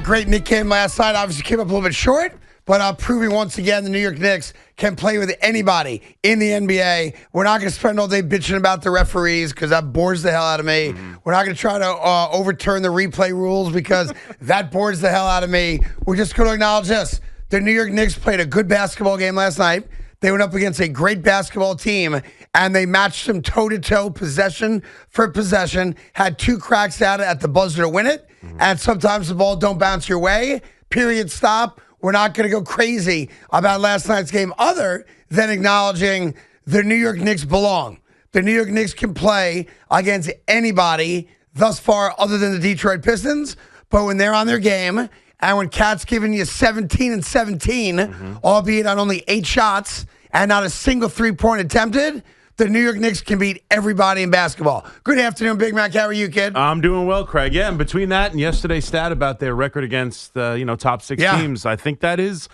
Great Nick came last night. Obviously came up a little bit short, but proving once again the New York Knicks can play with anybody in the NBA. We're not going to spend all day bitching about the referees because that bores the hell out of me. We're not going to try to overturn the replay rules because that bores the hell out of me. We're just going to acknowledge this. The New York Knicks played a good basketball game last night. They went up against a great basketball team, and they matched them toe-to-toe, possession for possession, had 2 cracks at it at the buzzer to win it, and sometimes the ball don't bounce your way. Period, stop. We're not going to go crazy about last night's game other than acknowledging the New York Knicks belong. The New York Knicks can play against anybody thus far other than the Detroit Pistons, but when they're on their game and when Cat's giving you 17 and 17, albeit on only 8 shots and not a single three-point attempted, the New York Knicks can beat everybody in basketball. Good afternoon, Big Mac. How are you, kid? I'm doing well, Craig. Yeah, and between that and yesterday's stat about their record against top 6 teams, I think that is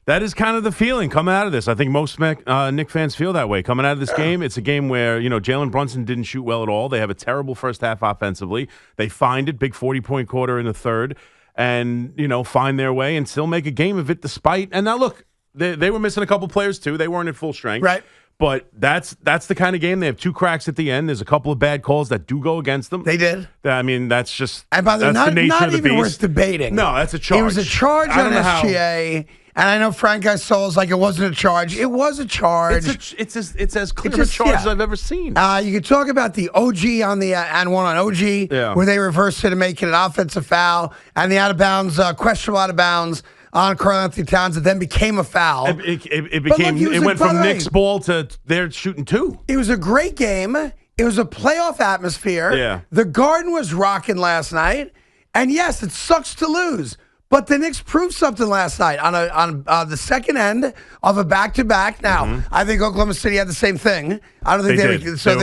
kind of the feeling coming out of this. I think most Knick fans feel that way coming out of this game. It's a game where Jalen Brunson didn't shoot well at all. They have a terrible first half offensively. They find it, big 40-point quarter in the third, and find their way and still make a game of it despite. And now look, they were missing a couple players too. They weren't at full strength, right? But that's the kind of game. They have 2 cracks at the end. There's a couple of bad calls that do go against them. They did. I mean, that's just and by the way, the nature not of the even beast. worth debating. No, that's a charge. It was a charge on SGA. And I know Frank Gasol's like it wasn't a charge. It was a charge. It's as clear a charge as I've ever seen. You can talk about the OG on the and one on OG where they reversed it and make it an offensive foul, and the out of bounds, questionable out of bounds on Karl-Anthony Towns. It then became a foul. It went from Nick's ball to they're shooting 2. It was a great game. It was a playoff atmosphere. Yeah. The Garden was rocking last night, and yes, it sucks to lose. But the Knicks proved something last night on the second end of a back-to-back. Now, I think Oklahoma City had the same thing. I don't think they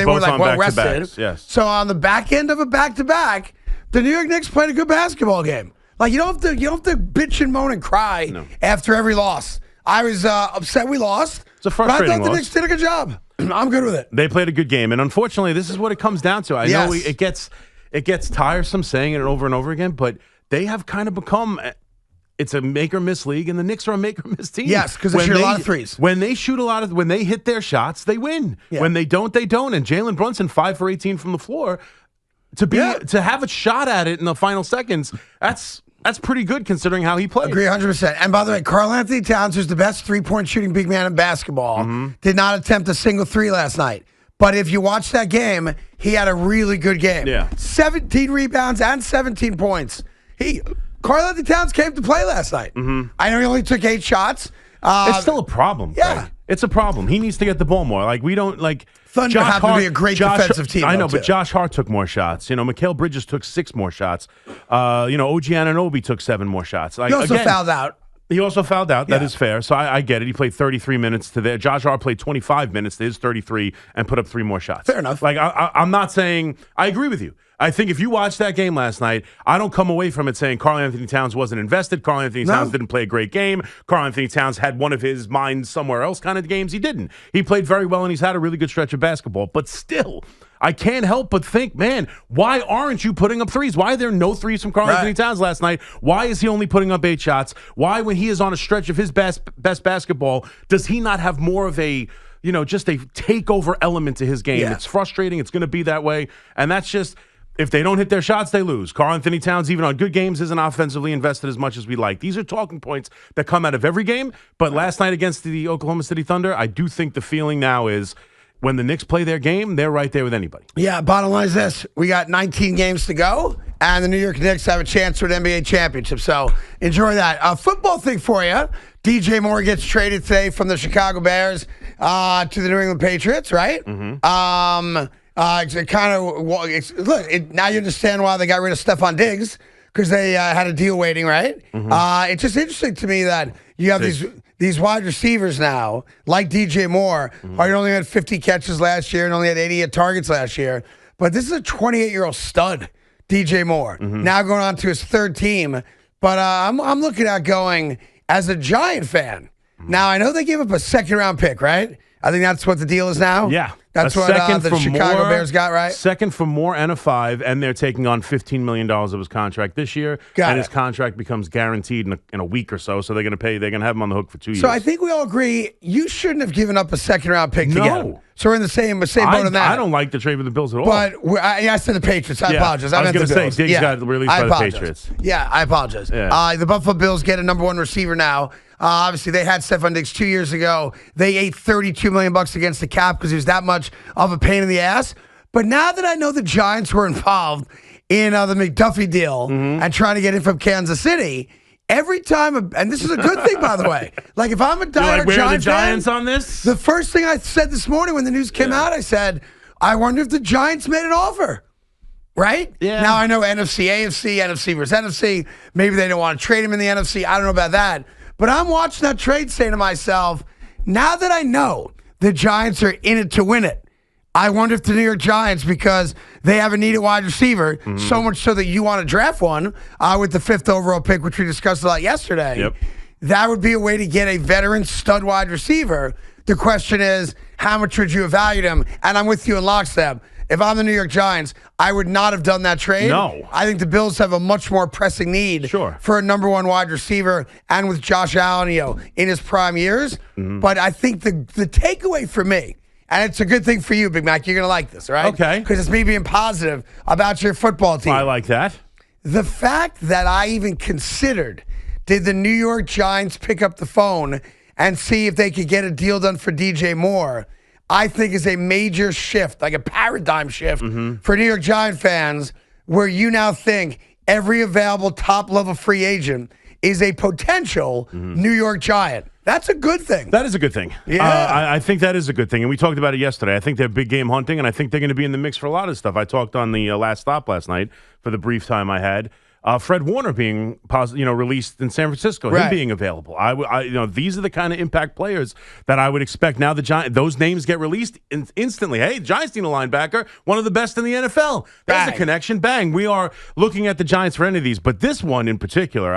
were like well rested. Yes. So on the back end of a back-to-back, the New York Knicks played a good basketball game. Like you don't have to bitch and moan and cry after every loss. I was upset we lost. It's a frustrating but I thought the loss. Knicks did a good job. I'm good with it. They played a good game, and unfortunately, this is what it comes down to. I know it gets tiresome saying it over and over again, but they have kind of become. It's a make or miss league, and the Knicks are a make or miss team. Yes, because they shoot a lot of threes. When they shoot when they hit their shots, they win. Yeah. When they don't, they don't. And Jalen Brunson, 5 for 18 from the floor, to have a shot at it in the final seconds, that's pretty good considering how he played. Agree 100%. And by the way, Karl-Anthony Towns, who's the best three-point shooting big man in basketball, did not attempt a single 3 last night. But if you watch that game, he had a really good game. Yeah. 17 rebounds and 17 points. Karl-Anthony Towns came to play last night. I know he only took 8 shots. It's still a problem. Yeah. Craig. It's a problem. He needs to get the ball more. Like, we don't, like... Thunder happen to be a great defensive team. I know, but Josh Hart took more shots. Mikal Bridges took 6 more shots. OG Anunoby took 7 more shots. Like, he also fouled out. He also fouled out. That is fair. So I get it. He played 33 minutes to there. Josh Hart played 25 minutes to his 33 and put up 3 more shots. Fair enough. Like, I'm not saying... I agree with you. I think if you watch that game last night, I don't come away from it saying Karl-Anthony Towns wasn't invested. Karl-Anthony Towns didn't play a great game. Karl-Anthony Towns had one of his mind somewhere else kind of games. He didn't. He played very well, and he's had a really good stretch of basketball. But still, I can't help but think, man, why aren't you putting up threes? Why are there no threes from Karl-Anthony Towns last night? Why is he only putting up 8 shots? Why, when he is on a stretch of his best basketball, does he not have more of a... just a takeover element to his game? It's frustrating. It's going to be that way. And that's just... If they don't hit their shots, they lose. Karl-Anthony Towns, even on good games, isn't offensively invested as much as we like. These are talking points that come out of every game. But last night against the Oklahoma City Thunder, I do think the feeling now is when the Knicks play their game, they're right there with anybody. Yeah, bottom line is this. We got 19 games to go, and the New York Knicks have a chance for an NBA championship. So enjoy that. Football thing for you. DJ Moore gets traded today from the Chicago Bears to the New England Patriots, right? Now you understand why they got rid of Stefon Diggs, because they had a deal waiting, right? It's just interesting to me that you have these wide receivers now, like DJ Moore, who only had 50 catches last year and only had 88 targets last year. But this is a 28-year-old stud, DJ Moore, now going on to his 3rd team. But I'm looking at going as a Giant fan. Now, I know they gave up a 2nd-round pick, right? I think that's what the deal is now. Yeah. That's what the Chicago Bears got, right? Second for more and a 5, and they're taking on $15 million of his contract this year. His contract becomes guaranteed in a week or so, so they're going to have him on the hook for 2 years. So I think we all agree you shouldn't have given up a second-round pick to get him. So we're in the same boat on that. I don't like the trade with the Bills at all. But I said the Patriots. I apologize. I was going to say Diggs got released by the Patriots. Yeah, I apologize. Yeah. The Buffalo Bills get a number 1 receiver now. Obviously, they had Stefon Diggs 2 years ago. They ate $32 million against the cap because he was that much of a pain in the ass. But now that I know the Giants were involved in the McDuffie deal and trying to get him from Kansas City, every time, and this is a good thing, by the way. Like, if I'm a diehard Giants fan, on this? The first thing I said this morning when the news came out, I said, I wonder if the Giants made an offer. Right? Yeah. Now I know NFC, AFC, NFC versus NFC. Maybe they don't want to trade him in the NFC. I don't know about that. But I'm watching that trade saying to myself, now that I know the Giants are in it to win it, I wonder if the New York Giants, because they have a needed wide receiver, so much so that you want to draft one with the 5th overall pick, which we discussed a lot yesterday, that would be a way to get a veteran stud wide receiver. The question is, how much would you have valued him? And I'm with you in lockstep. If I'm the New York Giants, I would not have done that trade. No. I think the Bills have a much more pressing need for a number 1 wide receiver, and with Josh Allen, in his prime years. But I think the takeaway for me, and it's a good thing for you, Big Mac, you're going to like this, right? Okay. Because it's me being positive about your football team. I like that. The fact that I even considered, did the New York Giants pick up the phone and see if they could get a deal done for DJ Moore, I think is a major shift, like a paradigm shift for New York Giant fans, where you now think every available top-level free agent is a potential New York Giant. That's a good thing. That is a good thing. Yeah. I think that is a good thing. And we talked about it yesterday. I think they're big game hunting, and I think they're going to be in the mix for a lot of stuff. I talked on the last stop last night for the brief time I had. Fred Warner being released in San Francisco, him being available. These are the kind of impact players that I would expect. Now those names get released instantly. Hey, Giants need a linebacker, one of the best in the NFL. There's a connection. Bang. We are looking at the Giants for any of these, but this one in particular,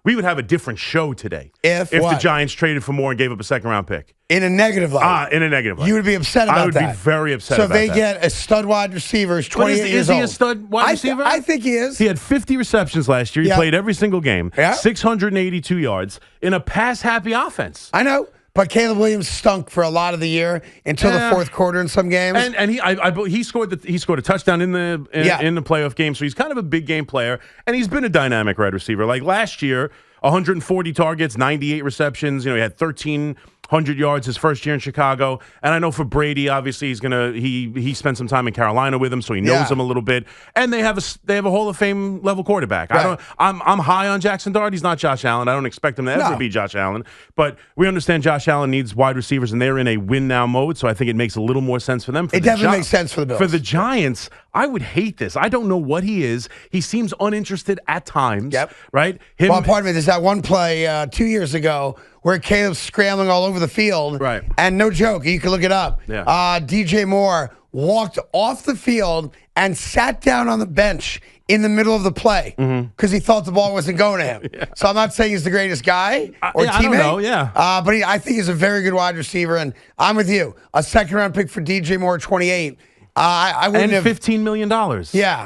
we would have a different show today if the Giants traded for more and gave up a second-round pick. In a negative light. In a negative light. You would be upset about that. I would be very upset about that. So if they get a stud wide receiver, who's 28 years old. Is he a stud wide receiver? I think he is. He had 50 receptions last year. He played every single game. 682 yards in a pass-happy offense. I know. But Caleb Williams stunk for a lot of the year until the fourth quarter in some games. And he scored a touchdown in the playoff game, so he's kind of a big game player, and he's been a dynamic wide receiver. Like last year, 140 targets, 98 receptions. He had 1,300 yards his first year in Chicago. And I know for Brady, obviously, he spent some time in Carolina with him, so he knows him a little bit. And they have a Hall of Fame level quarterback. Right. I'm high on Jackson Dart. He's not Josh Allen. I don't expect him to ever be Josh Allen. But we understand Josh Allen needs wide receivers, and they're in a win now mode. So I think it makes a little more sense for them. It definitely makes sense for the Bills. For the Giants, I would hate this. I don't know what he is. He seems uninterested at times. Yep. Right? Well, pardon me. There's that one play 2 years ago where Caleb's scrambling all over the field. Right. And no joke, you can look it up. Yeah. DJ Moore walked off the field and sat down on the bench in the middle of the play because he thought the ball wasn't going to him. Yeah. So I'm not saying he's the greatest guy or teammate. I don't know, but I think he's a very good wide receiver, and I'm with you. A second-round pick for DJ Moore, 28. I wouldn't have $15 million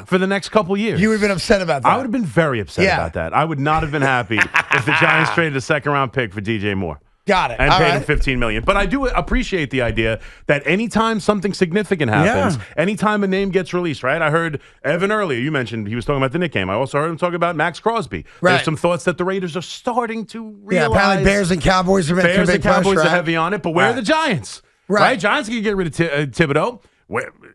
for the next couple years. You would have been upset about that. I would have been very upset about that. I would not have been happy if the Giants traded a second-round pick for DJ Moore. Got it. And paid him $15 million. But I do appreciate the idea that anytime something significant happens, anytime a name gets released, right? I heard Evan earlier, you mentioned he was talking about the Knicks game. I also heard him talk about Maxx Crosby. Right. There's some thoughts that the Raiders are starting to realize. Yeah, apparently Bears and Cowboys are making a big push, are heavy on it, but where are the Giants? Right? Giants can get rid of Thibodeau.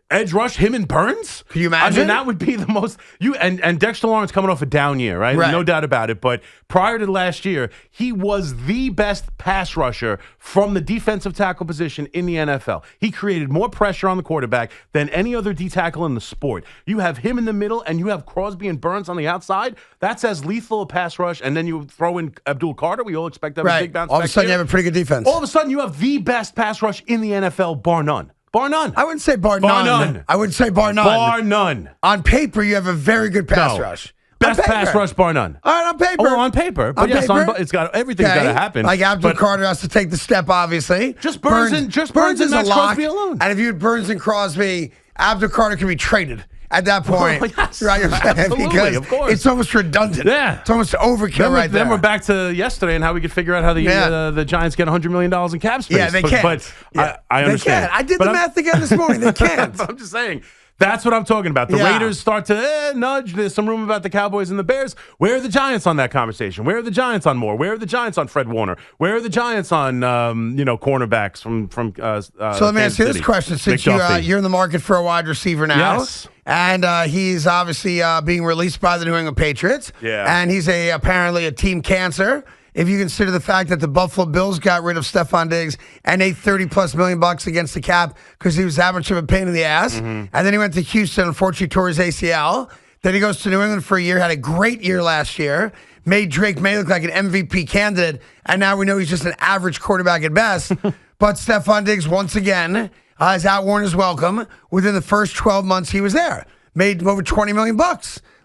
Edge rush, him and Burns? Can you imagine? That would be the most. And Dexter Lawrence coming off a down year, right? No doubt about it. But prior to last year, he was the best pass rusher from the defensive tackle position in the NFL. He created more pressure on the quarterback than any other D tackle in the sport. You have him in the middle, and you have Crosby and Burns on the outside. That's as lethal a pass rush. And then you throw in Abdul Carter. We all expect to have a big bounce back. All of a sudden, you have a pretty good defense. All of a sudden, you have the best pass rush in the NFL, bar none. Bar none. I wouldn't say bar none. I would say bar none. Bar none. On paper, you have a very good pass rush. Best pass rush, bar none. All right, on paper. Oh, on paper. But yes, paper. it's got everything's got to happen. Like Abdul Carter has to take the step, obviously. Just Burns and is Maxx a lock. Crosby alone. And if you had Burns and Crosby, Abdul Carter can be traded at that point. Yes, right? absolutely, because of course. it's almost redundant. Yeah. It's almost overkill right there. Then we're back to yesterday and how we could figure out how the Giants get $100 million in cap space. Yeah, they can't. But I understand. They can't. I did the math again this morning. They can't. I'm just saying. That's what I'm talking about. The Raiders start to nudge. There's some room about the Cowboys and the Bears. Where are the Giants on that conversation? Where are the Giants on Moore? Where are the Giants on Fred Warner? Where are the Giants on cornerbacks from So let me ask you this question: since you're in the market for a wide receiver now, yes. And he's obviously being released by the New England Patriots, and he's apparently a team cancer. If you consider the fact that the Buffalo Bills got rid of Stefon Diggs and $30+ million against the cap because he was that much of a pain in the ass, and then he went to Houston, unfortunately tore his ACL. Then he goes to New England for a year, had a great year last year, made Drake May look like an MVP candidate, and now we know he's just an average quarterback at best. But Stefon Diggs, once again, has outworn his welcome within the first 12 months he was there. Made over $20 million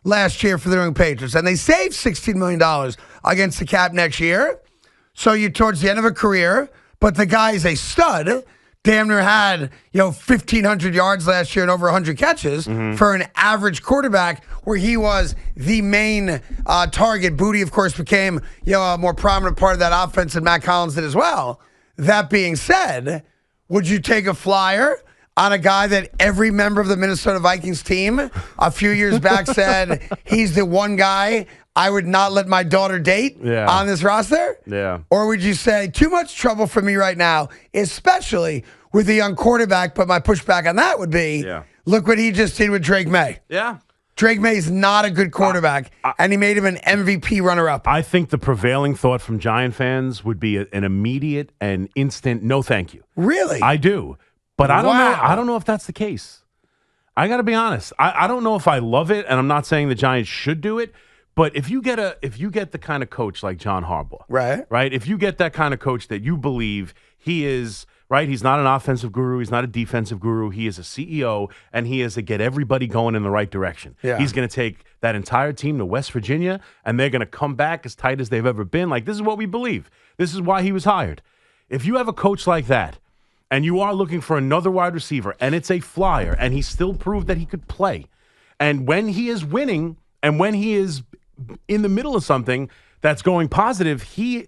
last year for the New England Patriots, and they saved $16 million against the cap next year. So you're towards the end of a career, but the guy is a stud. Damn near had 1,500 yards last year and over 100 catches for an average quarterback, where he was the main target. Booty, of course, became a more prominent part of that offense, and Matt Collins did as well. That being said, would you take a flyer on a guy that every member of the Minnesota Vikings team a few years back said he's the one guy I would not let my daughter date on this roster? Yeah. Or would you say, too much trouble for me right now, especially with a young quarterback, but my pushback on that would be, look what he just did with Drake May. Yeah. Drake May is not a good quarterback, and he made him an MVP runner-up. I think the prevailing thought from Giant fans would be an immediate and instant no thank you. Really? I do. But I don't know. I don't know if that's the case. I got to be honest. I don't know if I love it, and I'm not saying the Giants should do it. But if you get the kind of coach like John Harbaugh, right? If you get that kind of coach that you believe he is, right? He's not an offensive guru. He's not a defensive guru. He is a CEO, and he is to get everybody going in the right direction. Yeah. He's going to take that entire team to West Virginia, and they're going to come back as tight as they've ever been. Like, this is what we believe. This is why he was hired. If you have a coach like that, and you are looking for another wide receiver, and it's a flyer, and he still proved that he could play, and when he is winning, and when he is in the middle of something that's going positive, I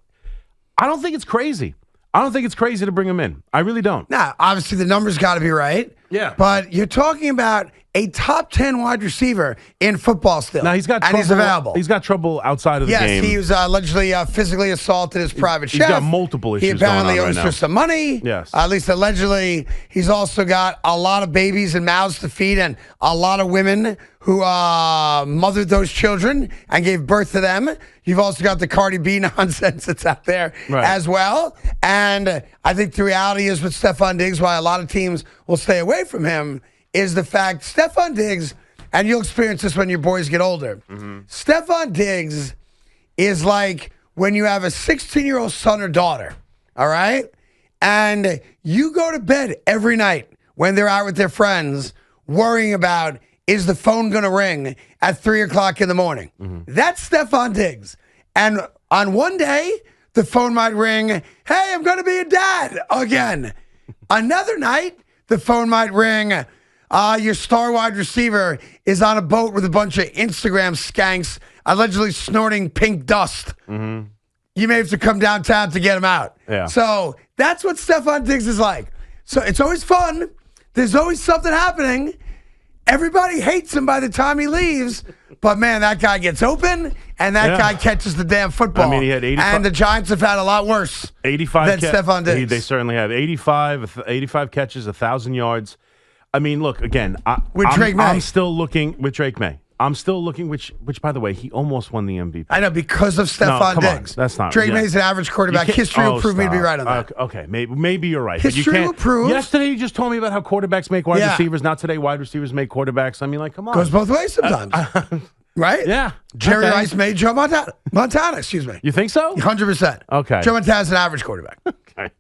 don't think it's crazy. I don't think it's crazy to bring him in. I really don't. Now, obviously the numbers got to be right. Yeah. But you're talking about a top 10 wide receiver in football still. Now, he's got trouble. And he's available. He's got trouble outside of the game. Yes, he was allegedly physically assaulted his private chef. He's got multiple issues. He apparently going on owes right her now. some money. Yes. At least allegedly. He's also got a lot of babies and mouths to feed, and a lot of women who mothered those children and gave birth to them. You've also got the Cardi B nonsense that's out there as well. And I think the reality is with Stefon Diggs, why a lot of teams will stay away from him, is the fact Stefon Diggs, and you'll experience this when your boys get older, Stefon Diggs is like when you have a 16-year-old son or daughter, all right? And you go to bed every night when they're out with their friends worrying about, is the phone going to ring at 3 o'clock in the morning? That's Stefon Diggs. And on one day, the phone might ring, hey, I'm going to be a dad again. Another night, the phone might ring, your star wide receiver is on a boat with a bunch of Instagram skanks allegedly snorting pink dust. You may have to come downtown to get him out. Yeah. So that's what Stefon Diggs is like. So it's always fun. There's always something happening. Everybody hates him by the time he leaves. But, man, that guy gets open, and that guy catches the damn football. I mean, he had 85. And the Giants have had a lot worse 85 than Stefon Diggs. They certainly have 85 catches, 1,000 yards. I mean, look, again, Drake May. I'm still looking with Drake May. I'm still looking, which by the way, he almost won the MVP. I know, because of Stefon Diggs. That's not Drake May's an average quarterback. History will prove me to be right on that. Okay, maybe you're right. History but you can't, will prove. Yesterday, you just told me about how quarterbacks make wide receivers. Now today, wide receivers make quarterbacks. I mean, like, come on. Goes both ways sometimes. Right? Yeah. Jerry Rice made Joe Montana, excuse me. You think so? 100%. Okay. Joe Montana's an average quarterback. Okay.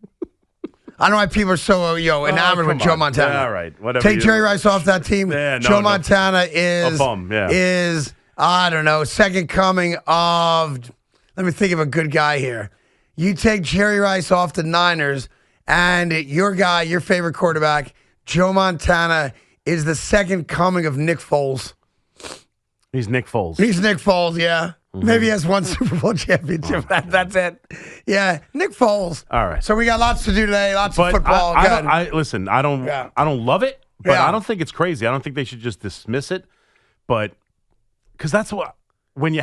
I don't know why people are so enamored with Joe Montana. Yeah, all right. Whatever. Take Jerry Rice off that team. Yeah, Joe Montana is a bum. Yeah. is I don't know, second coming of, let me think of a good guy here. You take Jerry Rice off the Niners, and your guy, your favorite quarterback, Joe Montana, is the second coming of Nick Foles. He's Nick Foles. He's Nick Foles, yeah. Mm-hmm. Maybe he has one Super Bowl championship. That's it. Yeah, Nick Foles. All right. So we got lots to do today, lots of football. Listen, I don't love it, but I don't think it's crazy. I don't think they should just dismiss it. But because that's what when you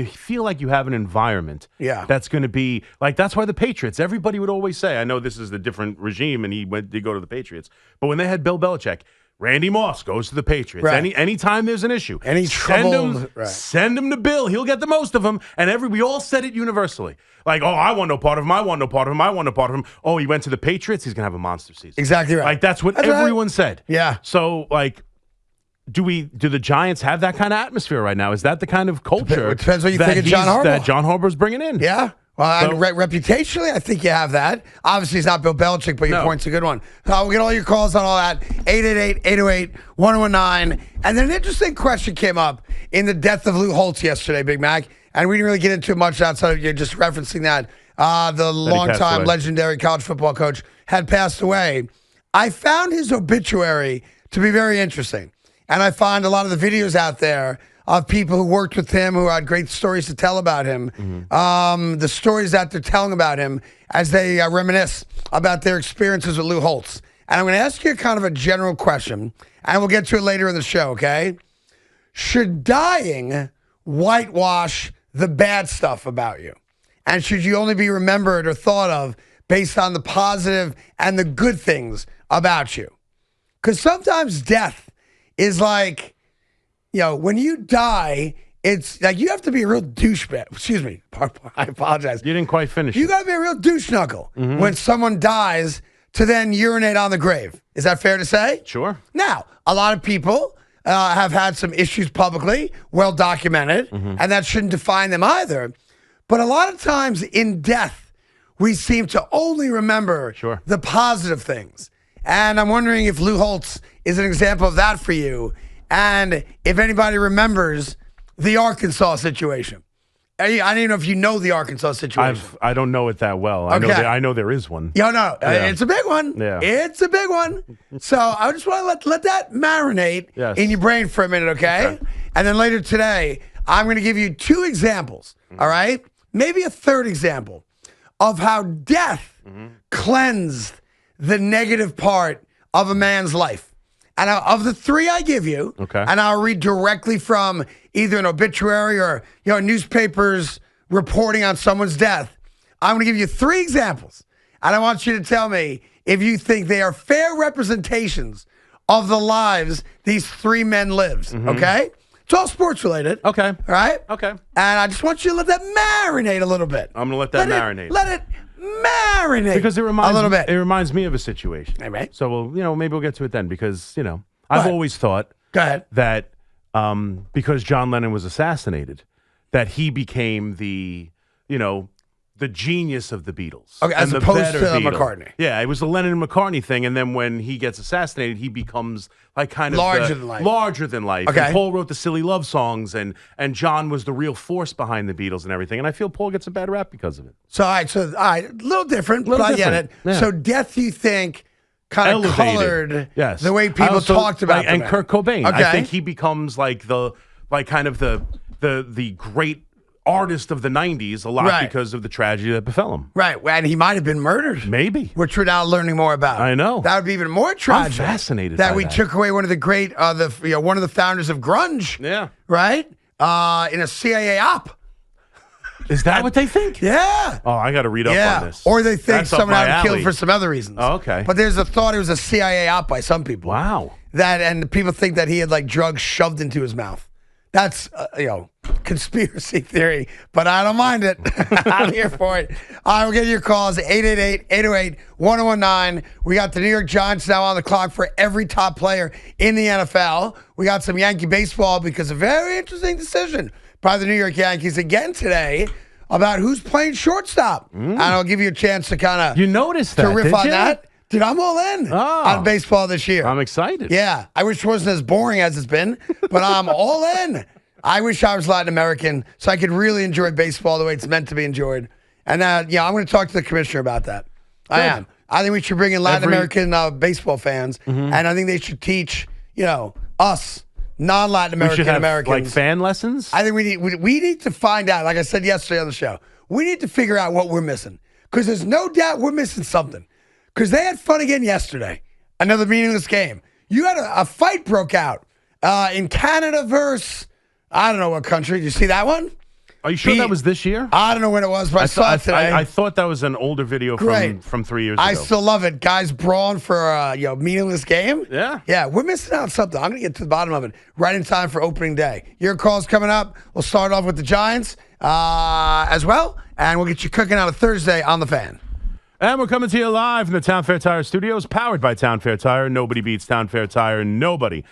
feel like you have an environment that's going to be like, that's why the Patriots, everybody would always say, I know this is the different regime and he went to go to the Patriots, but when they had Bill Belichick, Randy Moss goes to the Patriots. Right. Anytime there's an issue, send him to Bill. He'll get the most of them. And we all said it universally. Like, oh, I want no part of him. I want no part of him. I want no part of him. Oh, he went to the Patriots. He's gonna have a monster season. Exactly right. Like that's what everyone said. Yeah. So like, do the Giants have that kind of atmosphere right now? Is that the kind of culture? It depends what you think of John Harbaugh. That John Harbaugh's bringing in. Yeah. Well, reputationally, I think you have that. Obviously, it's not Bill Belichick, but your point's a good one. We'll get all your calls on all that. 888-808-1019. And then an interesting question came up in the death of Lou Holtz yesterday, Big Mac. And we didn't really get into it much outside of you just referencing that. The longtime legendary college football coach had passed away. I found his obituary to be very interesting. And I find a lot of the videos out there of people who worked with him, who had great stories to tell about him. Mm-hmm. The stories that they're telling about him as they reminisce about their experiences with Lou Holtz. And I'm going to ask you kind of a general question, and we'll get to it later in the show, okay? Should dying whitewash the bad stuff about you? And should you only be remembered or thought of based on the positive and the good things about you? Because sometimes death is like, you know, when you die, it's like you have to be a real douchebag. Excuse me. I apologize. You didn't quite finish. You got to be a real douche knuckle when someone dies to then urinate on the grave. Is that fair to say? Sure. Now, a lot of people have had some issues publicly, well documented, and that shouldn't define them either. But a lot of times in death, we seem to only remember the positive things. And I'm wondering if Lou Holtz is an example of that for you. And if anybody remembers the Arkansas situation. I don't even know if you know the Arkansas situation. I don't know it that well. Okay. I know there is one. No. It's a big one. Yeah. It's a big one. So I just want to let that marinate in your brain for a minute, okay? And then later today, I'm going to give you 2 examples, all right? Maybe a third example of how death cleansed the negative part of a man's life. And of the 3 I give you, and I'll read directly from either an obituary or a newspaper's reporting on someone's death, I'm going to give you 3 examples. And I want you to tell me if you think they are fair representations of the lives these 3 men lived, okay? It's all sports related. Okay. All right? Okay. And I just want you to let that marinate a little bit. I'm going to let that marinate. Let it marinate because it reminds a little bit. It reminds me of a situation. All right. So maybe we'll get to it then because I've always thought that because John Lennon was assassinated, that he became the genius of the Beatles. Okay, as opposed to McCartney. Yeah, it was the Lennon and McCartney thing, and then when he gets assassinated, he becomes like kind of larger than life. Larger than life. Okay. And Paul wrote the silly love songs, and John was the real force behind the Beatles and everything. And I feel Paul gets a bad rap because of it. So all right, a little different, but I get it. Yeah. So death, you think, kind of colored the way people talked about and Kurt Cobain. Okay. I think he becomes the great artist of the 90s a lot because of the tragedy that befell him. Right, and he might have been murdered. Maybe. Which we're now learning more about. I know. That would be even more tragic. I'm fascinated that by we that. took away one of the great, one of the founders of grunge. Yeah. Right? In a CIA op. Is that what they think? Yeah. Oh, I got to read up on this. Or they think someone had him killed for some other reasons. Oh, okay. But there's a thought it was a CIA op by some people. Wow. And people think that he had drugs shoved into his mouth. That's, conspiracy theory, but I don't mind it. I'm here for it. All right, we'll get your calls, 888-808-1019. We got the New York Giants now on the clock for every top player in the NFL. We got some Yankee baseball because a very interesting decision by the New York Yankees again today about who's playing shortstop. And I'll give you a chance to kind of... You noticed that, to riff did on you? that. Dude, I'm all in on baseball this year. I'm excited. Yeah, I wish it wasn't as boring as it's been, but I'm all in. I wish I was Latin American so I could really enjoy baseball the way it's meant to be enjoyed. And I'm going to talk to the commissioner about that. I am. I think we should bring in Latin American baseball fans, and I think they should teach, us non-Latin American Americans, like fan lessons. I think we need to find out. Like I said yesterday on the show, we need to figure out what we're missing because there's no doubt we're missing something. Because they had fun again yesterday, another meaningless game. You had a fight broke out in Canada versus I don't know what country. Did you see that one? Are you sure that was this year? I don't know when it was, but I saw it today. I thought that was an older video from 3 years ago. I still love it. Guys brawling for a meaningless game. Yeah. Yeah, we're missing out on something. I'm going to get to the bottom of it right in time for opening day. Your call's coming up. We'll start off with the Giants as well, and we'll get you cooking on a Thursday on the Fan. And we're coming to you live from the Town Fair Tire Studios, powered by Town Fair Tire. Nobody beats Town Fair Tire. Nobody.